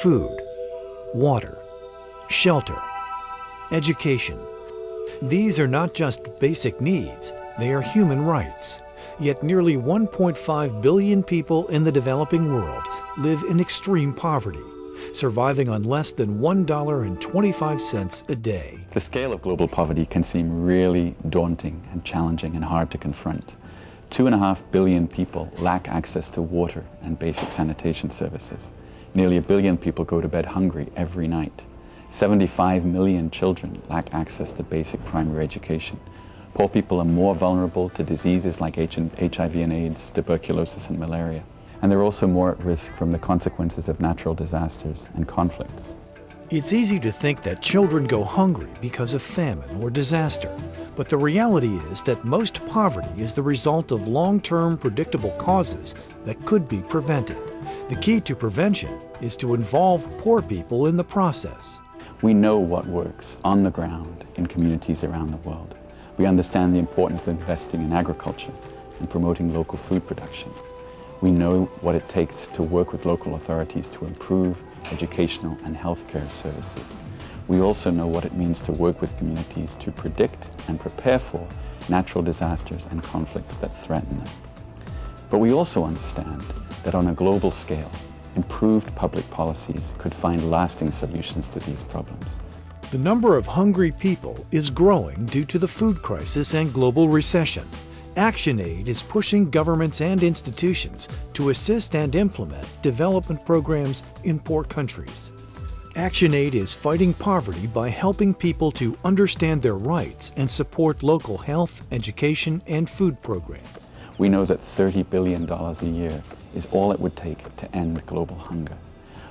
Food, water, shelter, education. These are not just basic needs, they are human rights. Yet nearly 1.5 billion people in the developing world live in extreme poverty, surviving on less than $1.25 a day. The scale of global poverty can seem really daunting and challenging and hard to confront. 2.5 billion people lack access to water and basic sanitation services. Nearly 1 billion people go to bed hungry every night. 75 million children lack access to basic primary education. Poor people are more vulnerable to diseases like HIV and AIDS, tuberculosis and malaria. And they're also more at risk from the consequences of natural disasters and conflicts. It's easy to think that children go hungry because of famine or disaster, but the reality is that most poverty is the result of long-term predictable causes that could be prevented. The key to prevention is to involve poor people in the process. We know what works on the ground in communities around the world. We understand the importance of investing in agriculture and promoting local food production. We know what it takes to work with local authorities to improve educational and healthcare services. We also know what it means to work with communities to predict and prepare for natural disasters and conflicts that threaten them. But we also understand that on a global scale, improved public policies could find lasting solutions to these problems. The number of hungry people is growing due to the food crisis and global recession. ActionAid is pushing governments and institutions to assist and implement development programs in poor countries. ActionAid is fighting poverty by helping people to understand their rights and support local health, education, and food programs. We know that $30 billion a year is all it would take to end global hunger.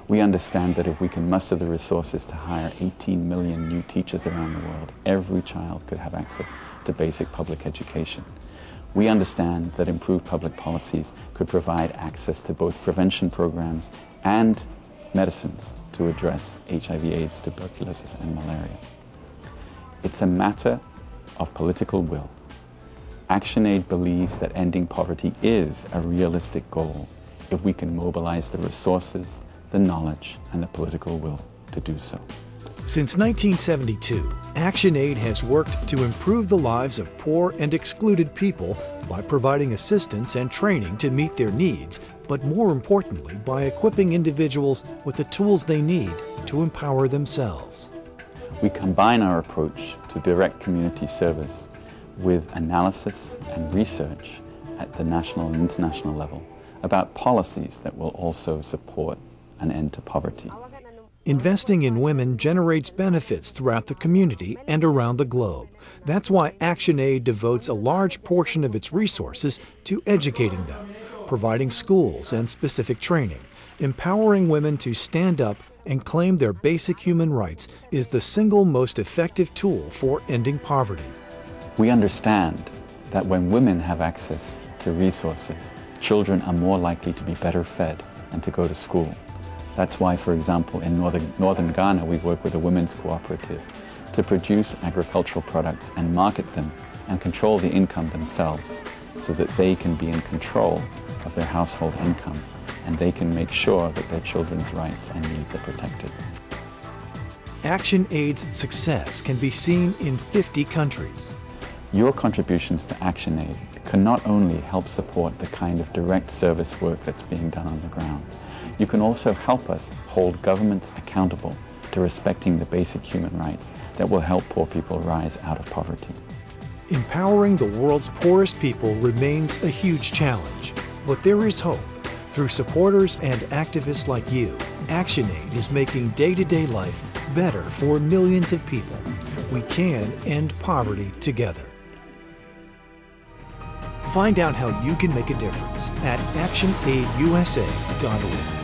We understand that if we can muster the resources to hire 18 million new teachers around the world, every child could have access to basic public education. We understand that improved public policies could provide access to both prevention programs and medicines to address HIV, AIDS, tuberculosis, and malaria. It's a matter of political will. ActionAid believes that ending poverty is a realistic goal if we can mobilize the resources, the knowledge, and the political will to do so. Since 1972, ActionAid has worked to improve the lives of poor and excluded people by providing assistance and training to meet their needs, but more importantly, by equipping individuals with the tools they need to empower themselves. We combine our approach to direct community service with analysis and research at the national and international level about policies that will also support an end to poverty. Investing in women generates benefits throughout the community and around the globe. That's why ActionAid devotes a large portion of its resources to educating them, providing schools and specific training. Empowering women to stand up and claim their basic human rights is the single most effective tool for ending poverty. We understand that when women have access to resources, children are more likely to be better fed and to go to school. That's why, for example, in northern Ghana, we work with a women's cooperative to produce agricultural products and market them and control the income themselves so that they can be in control of their household income and they can make sure that their children's rights and needs are protected. ActionAid's success can be seen in 50 countries. Your contributions to ActionAid can not only help support the kind of direct service work that's being done on the ground, you can also help us hold governments accountable to respecting the basic human rights that will help poor people rise out of poverty. Empowering the world's poorest people remains a huge challenge, but there is hope. Through supporters and activists like you, ActionAid is making day-to-day life better for millions of people. We can end poverty together. Find out how you can make a difference at actionaidusa.org.